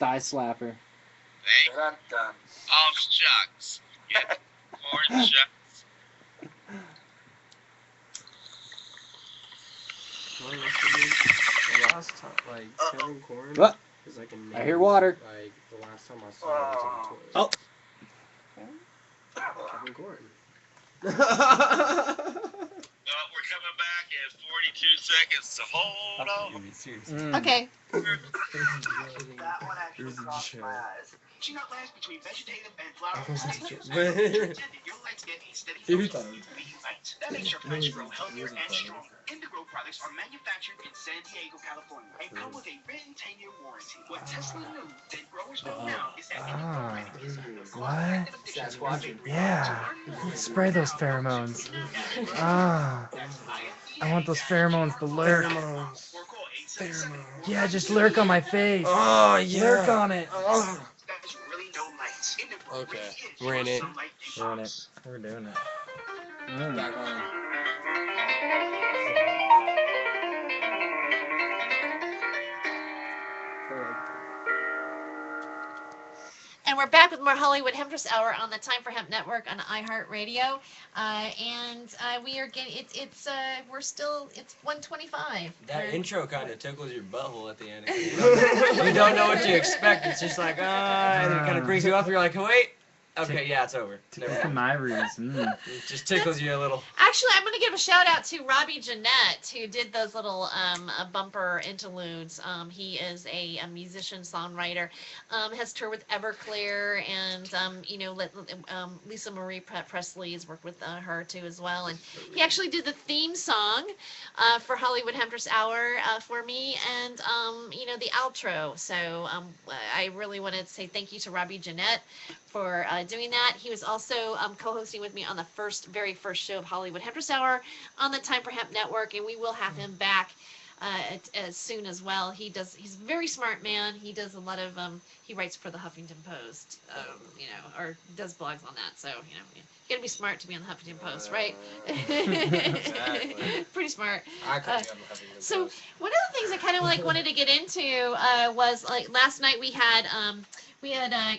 Thigh slapper. Hey, Dun, dun. oh shucks. Get corn shucks. What else did we- the last time, like, Kevin Corn What? is like a name. I hear water. Like, the last time I saw him was on the toilet. Oh. Kevin Corn. Oh, we're coming back in 42 seconds, so hold on. Mm. Okay. That one actually It was a crossed my joke. eyes. She got last between vegetative and flower That was a stages. joke. Your legs get a steady Who dose of thought? UV light. That makes your plants grow healthier It was and funny. stronger. Indigo products are manufactured in San Diego, California, and come with a written 10-year warranty. What Tesla knew that growers don't know is that What? Sasquatch. Yeah. Spray those pheromones. Ah. I want those pheromones to lurk. Pheromones. Yeah, just lurk on my face. Oh, yeah. Lurk on it. Oh. There's really no lights. Indigo Okay, really is we're in your it. sunlight We're in it. detox. We're doing it. Back on. And we're back with more Hollywood Hemptress Hour on the Time for Hemp Network on iHeartRadio, and we are getting we're still it's 1:25. That intro kind of tickles your butthole at the end. You don't know what to expect. It's just like, and it kind of brings you up. You're like, oh, wait. Okay, yeah, it's over. Never mind. My roots. It just tickles you a little. Actually, I'm going to give a shout out to Robbie Jeanette, who did those little bumper interludes. He is a musician, songwriter, has toured with Everclear, and Lisa Marie Presley has worked with her too as well. And he actually did the theme song for Hollywood Hemptress Hour for me, and the outro. So I really want to say thank you to Robbie Jeanette for doing that. He was also co-hosting with me on the very first show of Hollywood Hemptress Hour on the Time for Hemp Network, and we will have him back as soon as well. He's a very smart man. He does a lot of he writes for the Huffington Post, or does blogs on that. So you gotta be smart to be on the Huffington Post, right? Exactly. Pretty smart. I couldn't get the Huffington So Post. one of the things I kind of wanted to get into was like last night we had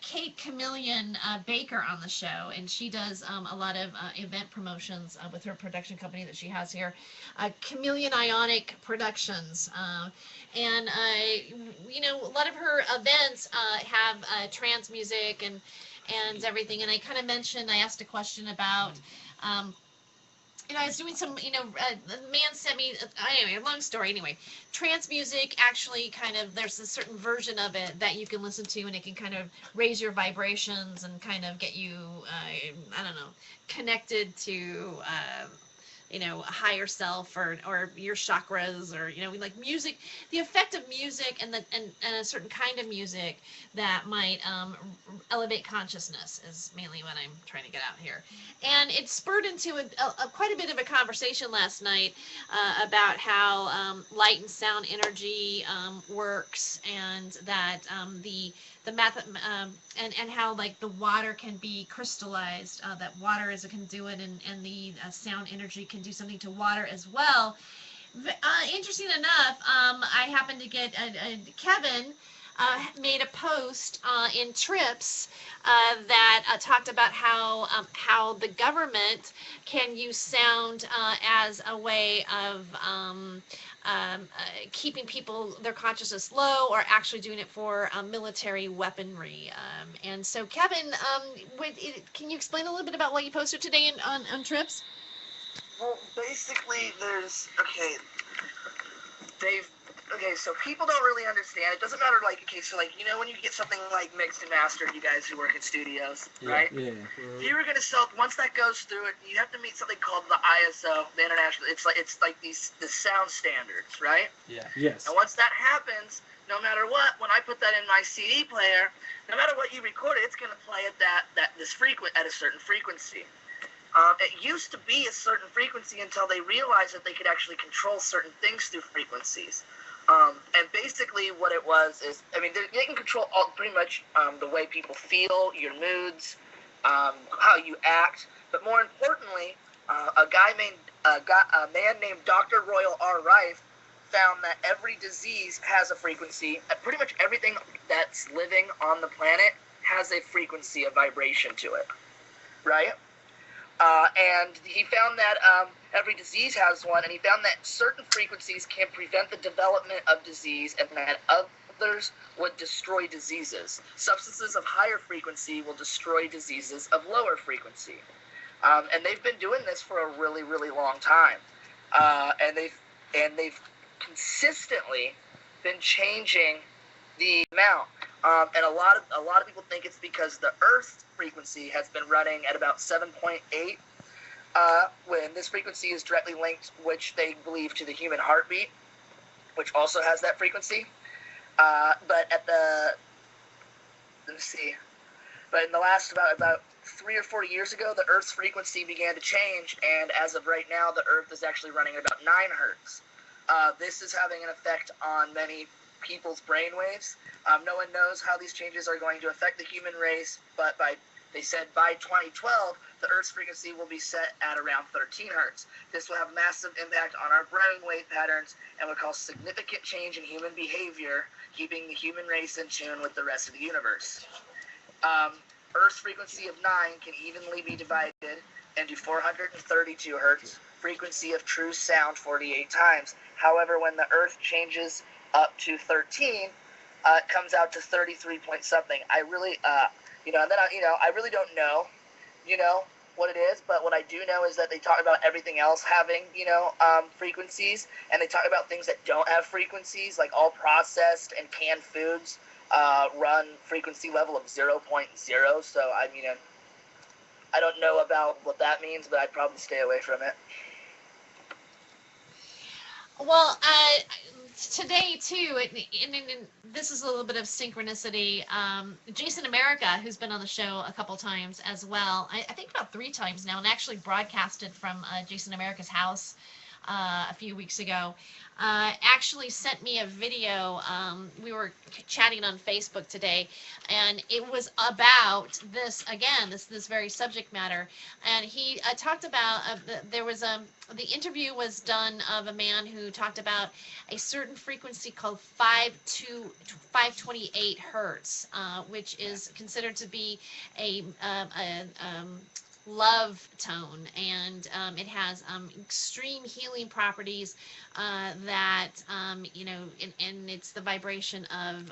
Kate Chameleon Baker on the show, and she does a lot of event promotions with her production company that she has here, Chameleon Ionic Productions. And a lot of her events have trance music and everything. And I kind of I asked a question about. I was doing some, the man sent me, anyway, long story, anyway. Trance music actually there's a certain version of it that you can listen to, and it can kind of raise your vibrations and kind of get you, connected to, a higher self or your chakras or, like music, the effect of music and a certain kind of music that might elevate consciousness is mainly what I'm trying to get out here. And it spurred into quite a bit of a conversation last night about how light and sound energy works, and that the method and how like the water can be crystallized, that water is a conduit, and the sound energy can do something to water as well. Interesting enough, I happened to get Kevin made a post in Trips that talked about how the government can use sound as a way of keeping their consciousness low, or actually doing it for military weaponry. And so, Kevin, can you explain a little bit about what you posted today on Trips? Well, basically, so people don't really understand. It doesn't matter, when you get something like mixed and mastered, you guys who work in studios, right? Yeah. If you were going to sell, once that goes through it, you have to meet something called the ISO, the international, it's like the sound standards, right? Yeah. Yes. And once that happens, no matter what, when I put that in my CD player, no matter what you record, it's going to play at at a certain frequency. It used to be a certain frequency until they realized that they could actually control certain things through frequencies. And basically what it was is, they can control pretty much the way people feel, your moods, how you act, but more importantly, a man named Dr. Royal R. Rife found that every disease has a frequency. Pretty much everything that's living on the planet has a frequency, a vibration to it, right? And he found that every disease has one, and he found that certain frequencies can prevent the development of disease, and that others would destroy diseases. Substances of higher frequency will destroy diseases of lower frequency. And they've been doing this for a really, really long time. And they've consistently been changing the amount. And a lot of people think it's because the Earth's frequency has been running at about 7.8. When this frequency is directly linked, which they believe, to the human heartbeat, which also has that frequency. But in the last about 3 or 4 years ago, the Earth's frequency began to change, and as of right now, the Earth is actually running at about 9 hertz. This is having an effect on many people's brainwaves. No one knows how these changes are going to affect the human race, but they said by 2012, the Earth's frequency will be set at around 13 hertz. This will have massive impact on our brainwave patterns and will cause significant change in human behavior, keeping the human race in tune with the rest of the universe. Earth's frequency of 9 can evenly be divided into 432 hertz, frequency of true sound 48 times. However, when the Earth changes up to 13, it comes out to 33 point something. I really, I really don't know, what it is, but what I do know is that they talk about everything else having, frequencies, and they talk about things that don't have frequencies, like all processed and canned foods run frequency level of 0.0, so I don't know about what that means, but I'd probably stay away from it. Well, today too, and this is a little bit of synchronicity. Jason America, who's been on the show a couple times as well, I think about 3 times now, and actually broadcasted from Jason America's house a few weeks ago, actually sent me a video. We were chatting on Facebook today, and it was about this, again, this very subject matter. And he talked about, the interview was done of a man who talked about a certain frequency called 528 hertz, which is considered to be a love tone, and it has extreme healing properties that and it's the vibration of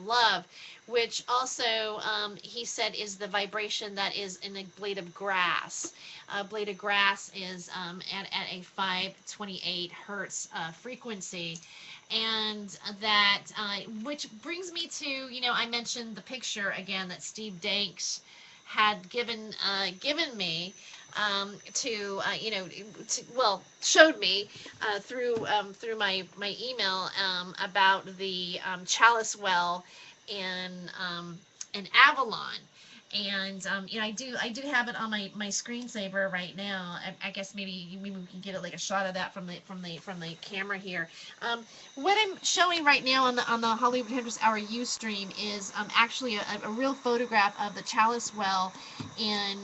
love, which also he said is the vibration that is in a blade of grass. A blade of grass is at a 528 hertz frequency. And that, which brings me to, I mentioned the picture again that Steve Danks had given me showed me through my email about the chalice well in Avalon. And I do have it on my screensaver right now. I guess maybe we can get it like a shot of that from the camera here. What I'm showing right now on the Hollywood Hemptress Hour Ustream is actually a real photograph of the chalice well in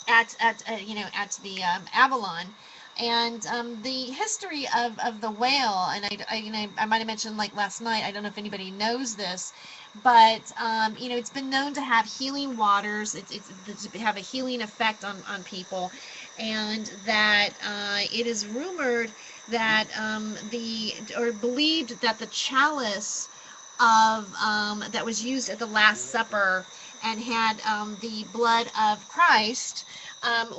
at the Avalon. And the history of the whale, and I might have mentioned like last night, I don't know if anybody knows this, but it's been known to have healing waters. It's to have a healing effect on people, and that it is rumored that believed that the chalice of that was used at the Last Supper and had the blood of Christ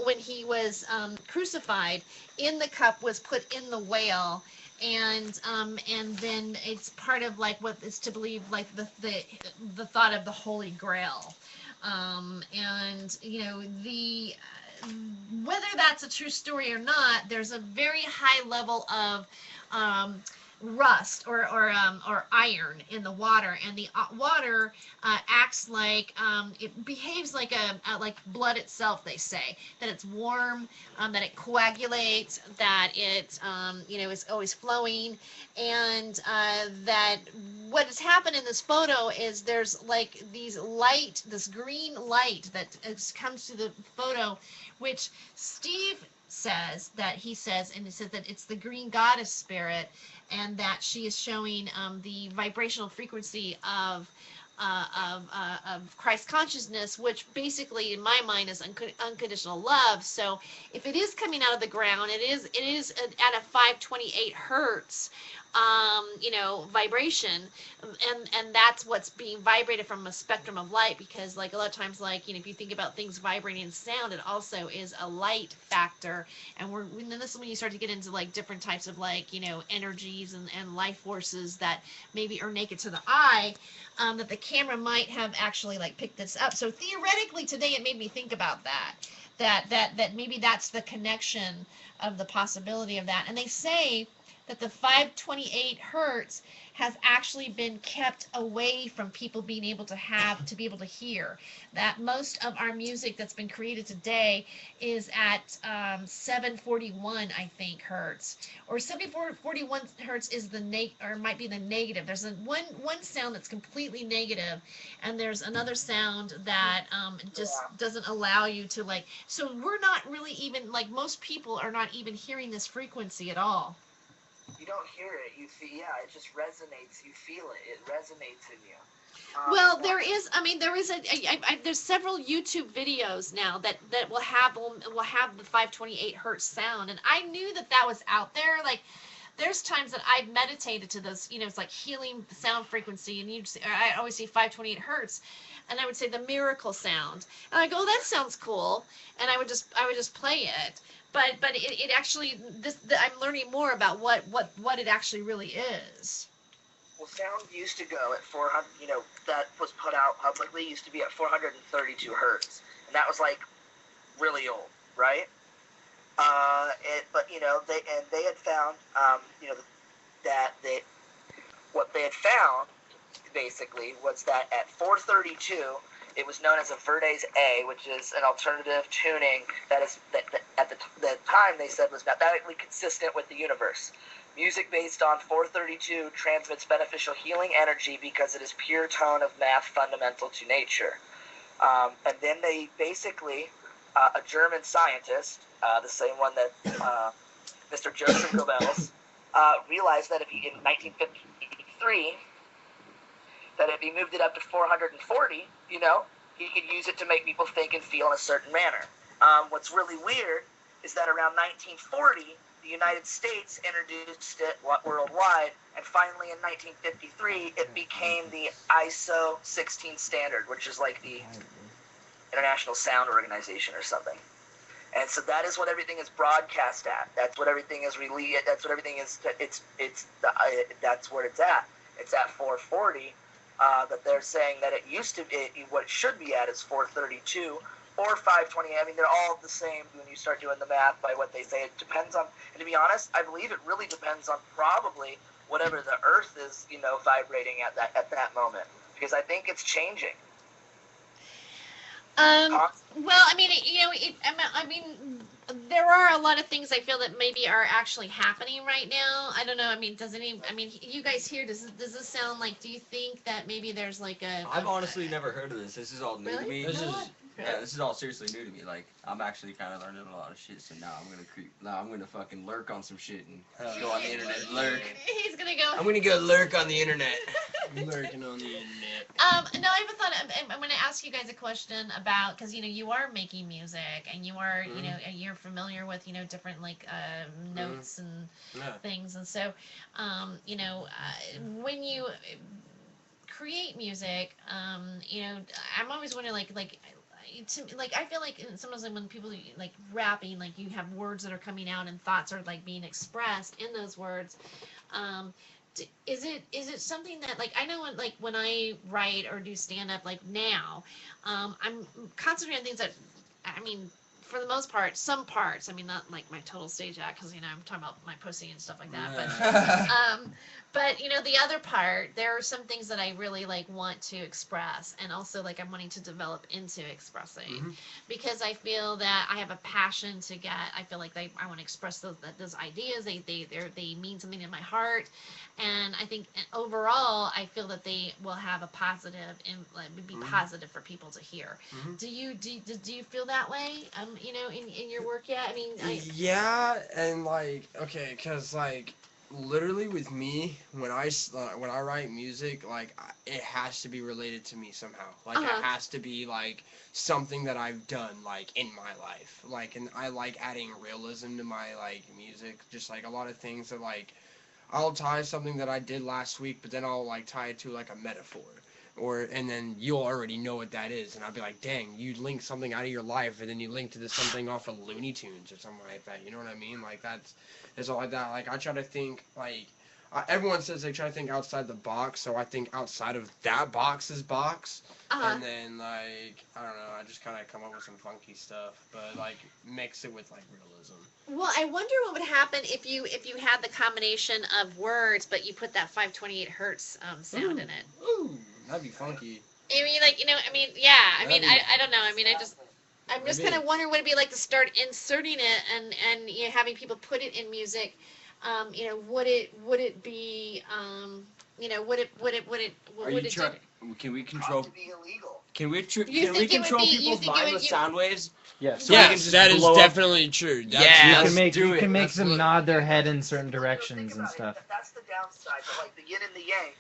when he was crucified in the cup was put in the whale, and then it's part of like what is to believe like the thought of the Holy Grail, and the whether that's a true story or not, there's a very high level of rust or iron in the water, and the water acts like it behaves like like blood itself. They say that it's warm, that it coagulates, that it is always flowing, and that what has happened in this photo is there's like this green light that comes to the photo, which Steve says that he says, and it says that it's the green goddess spirit, and that she is showing the vibrational frequency of Christ consciousness, which basically in my mind is unconditional love. So if it is coming out of the ground, it is at a 528 hertz vibration, and that's what's being vibrated from a spectrum of light, because like a lot of times, like, if you think about things vibrating in sound, it also is a light factor. And then this is when you start to get into like different types of like, energies and life forces that maybe are naked to the eye, that the camera might have actually like picked this up. So theoretically today it made me think about that maybe that's the connection of the possibility of that. And they say that the 528 hertz has actually been kept away from people being able to be able to hear. That most of our music that's been created today is at 741, I think, hertz, or 741 hertz is might be the negative. There's one sound that's completely negative, and there's another sound that just doesn't allow you to like. So we're not really even like, most people are not even hearing this frequency at all. You don't hear it. You see, it just resonates. You feel it. It resonates in you. Well, there's several YouTube videos now that will have the 528 hertz sound, and I knew that was out there. Like, there's times that I've meditated to those, it's like healing sound frequency, and I always see 528 hertz, and I would say the miracle sound, and I go, oh, that sounds cool, and I would just play it. But it actually, I'm learning more about what it actually really is. Well, sound used to go at 400, that was put out publicly, used to be at 432 hertz. And that was like really old, right? But they had found, what they had found basically was that at 432, it was known as a Verdes A, which is an alternative tuning that at the time they said was mathematically consistent with the universe. Music based on 432 transmits beneficial healing energy because it is pure tone of math fundamental to nature. And then they basically, a German scientist, the same one that Mr. Joseph Goebbels, realized that in 1953, that if he moved it up to 440, he could use it to make people think and feel in a certain manner. What's really weird is that around 1940, the United States introduced it worldwide, and finally in 1953, it became the ISO 16 standard, which is like the International Sound Organization or something. And so that is what everything is broadcast at. That's what everything is released. That's what everything is. That's where it's at. It's at 440. But they're saying that it used to be, what it should be at is 432 or 520. I mean, they're all the same when you start doing the math by what they say. It depends on, and to be honest, I believe it really depends on probably whatever the Earth is, vibrating at that moment, because I think it's changing. Well, I mean, I mean, there are a lot of things I feel that maybe are actually happening right now. I don't know. I mean, you guys here, does this sound like, do you think that maybe there's like I've honestly never heard of this. This is all new to me. Really? This is all seriously new to me. Like, I'm actually kind of learning a lot of shit, so now I'm gonna fucking lurk on some shit and go on the internet and lurk. He's gonna go. I'm gonna go lurk on the internet. Lurking on the internet. No, I haven't thought. I'm gonna ask you guys a question about, because you are making music, and you are you're familiar with different like notes and things, and so when you create music, I'm always wondering like I feel like sometimes when people like rapping, like you have words that are coming out and thoughts are like being expressed in those words. Is it something that, like, I know when I write or do stand up, like now, I'm concentrating on things that, I mean, for the most part, some parts, I mean, not like my total stage act, because I'm talking about my pussy and stuff like that, But the other part, there are some things that I really like want to express, and also like I'm wanting to develop into expressing, because I feel that I have a passion to get. I feel like I want to express those ideas. They mean something in my heart, and I think overall I feel that they will have a positive and be positive for people to hear. Do you feel that way? In your work yet? I mean, Yeah, and like, okay, cause like, literally with me, when I write music, like, it has to be related to me somehow. Like, it has to be like something that I've done like in my life. Like, and I like adding realism to my like music. Just like a lot of things that like, I'll tie something that I did last week, but then I'll like tie it to like a metaphor. And then you'll already know what that is, and I'll be like, dang, you link something out of your life, and then you link to this something off of Looney Tunes or something like that. You know what I mean? Like it's all like that. Like I try to think like everyone says they try to think outside the box, so I think outside of that box's box, and then like I don't know, I just kind of come up with some funky stuff, but like mix it with like realism. Well, I wonder what would happen if you had the combination of words, but you put that 528 hertz sound in it. Ooh, that'd be funky. I mean, like yeah. I mean, I don't know. I mean, I'm just kind of wondering what it'd be like to start inserting it and having people put it in music. Would it be would it do? Can we control? To be illegal. Can we You can we think it would control be- you people's think it mind would- with you- sound waves? Yes. So we can Yes, just that is blow up- definitely true. That's, Yeah, You let's can make do you it. can make Let's them look. nod their head in certain Think directions and about it. stuff. That's the downside, but like the yin and the yang,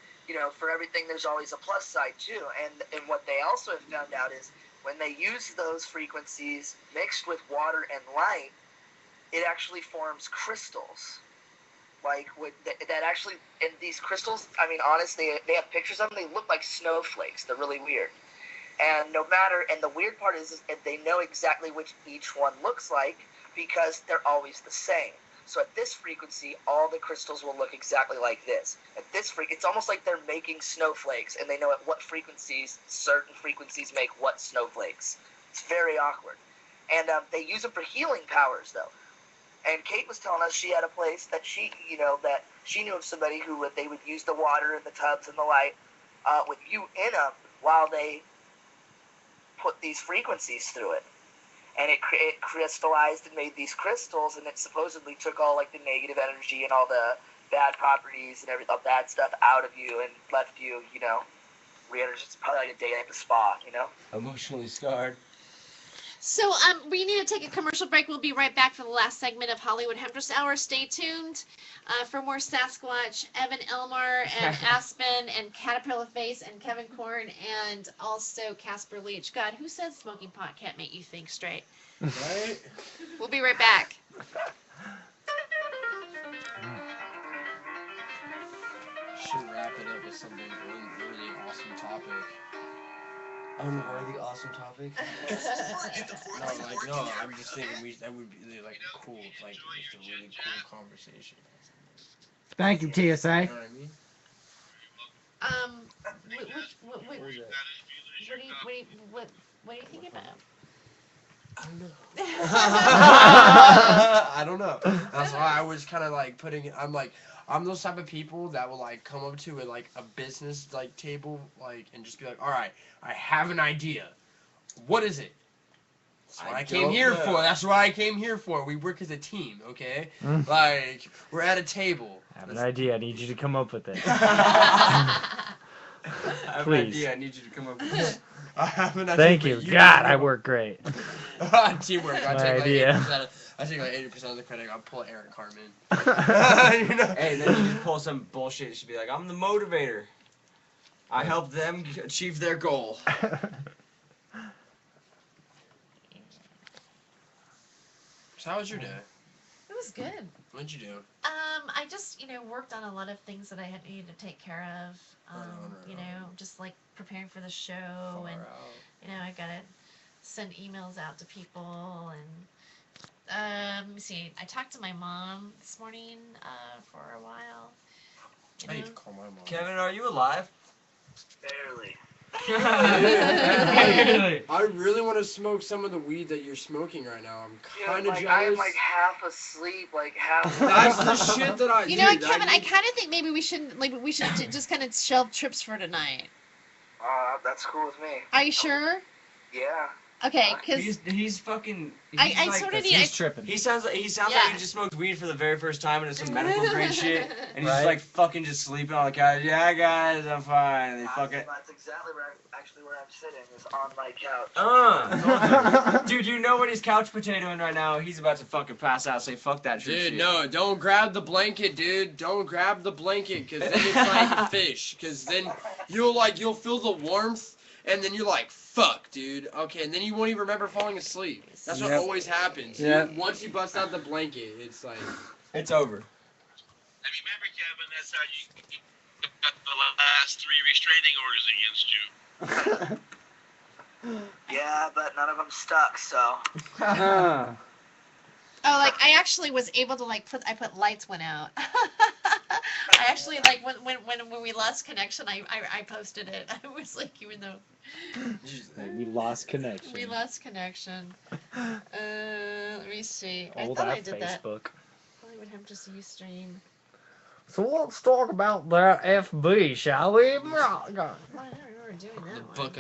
for everything there's always a plus side too. And what they also have found out is when they use those frequencies mixed with water and light, it actually forms crystals. Like that actually, and these crystals, I mean, honestly, they have pictures of them. They look like snowflakes. They're really weird. And the weird part is they know exactly which each one looks like because they're always the same. So at this frequency, all the crystals will look exactly like this. At this it's almost like they're making snowflakes, and they know at what frequencies certain frequencies make what snowflakes. It's very awkward. And they use them for healing powers, though. And Kate was telling us she had a place that she knew of somebody who they would use the water and the tubs and the light with you in them while they put these frequencies through it. And it crystallized and made these crystals, and it supposedly took all like the negative energy and all the bad properties and all bad stuff out of you and left you, re-energized. Probably like a day at the spa, Emotionally scarred. So we need to take a commercial break. We'll be right back for the last segment of Hollywood Hemptress Hour. Stay tuned for more Sasquatch, Evan Elmar, and Aspen, and Caterpillar Face, and Kevin Korn, and also Casper Leach. God, who says smoking pot can't make you think straight? Right? We'll be right back. Should wrap it up with something really awesome topic. Unworthy, awesome topic. No, I'm just thinking that would be like cool, like just a really cool conversation. Thank you, TSA. You know what I mean? What What was that? are you thinking about? I don't know. I don't know. That's why I was kind of like putting it. I'm those type of people that will like come up to a business like table and just be like, all right, I have an idea. What is it? That's what I came here for. That's what I came here for. We work as a team, okay? Like we're at a table. I have an idea. I need you to come up with it. I have an Please. idea. I need you to come up with it. I have an idea. Thank but you. need God, to I know. work great. Teamwork. I My take idea. I take like 80% of the credit. I'll pull Eric Carmen. Hey, then you just pull some bullshit. You should be like, I'm the motivator. I help them achieve their goal. So how was your day? It was good. What'd you do? I just, worked on a lot of things that I had needed to take care of. Just like preparing for the show, Far and out. I gotta send emails out to people, and let me see. I talked to my mom this morning for a while. I need to call my mom. Kevin, are you alive? Barely. Really? I really want to smoke some of the weed that you're smoking right now. I'm kind of I am jealous. like half asleep, like half. That's the shit that I. You know what, dude, Kevin? I need- kind of think maybe we should just kind of shelve trips for tonight. That's cool with me. Are you sure? Yeah. Okay, because He's fucking. I like sort of the- need. He's tripping. He sounds like Yeah. he just smoked weed for the very first time and it's some medical grade shit, and he's Right. just like fucking just sleeping on the couch. Yeah, guys, I'm fine. And they fucking. That's exactly where I'm sitting, is on my couch. Dude, you know what he's couch potatoing right now? He's about to fucking pass out. Say fuck that shit. Dude, no, don't grab the blanket, dude. Don't grab the blanket, cause then it's like fish. Cause then you'll feel the warmth, and then you're like, fuck, dude. Okay, and then you won't even remember falling asleep. That's what Yep. always happens. Yep. Dude. Once you bust out the blanket, it's like. It's over. And remember, Kevin, that's how you got the last 3 restraining orders against you. Yeah, but none of them stuck, so. Oh, like I actually was able to like put lights went out. I actually like when we lost connection, I posted it. I was like, even though We lost connection. we lost connection. Let me see. I Old thought I app did that. Facebook. I would have just Ustream. So let's talk about that FB, shall we? Well, I don't remember doing that one. Fuck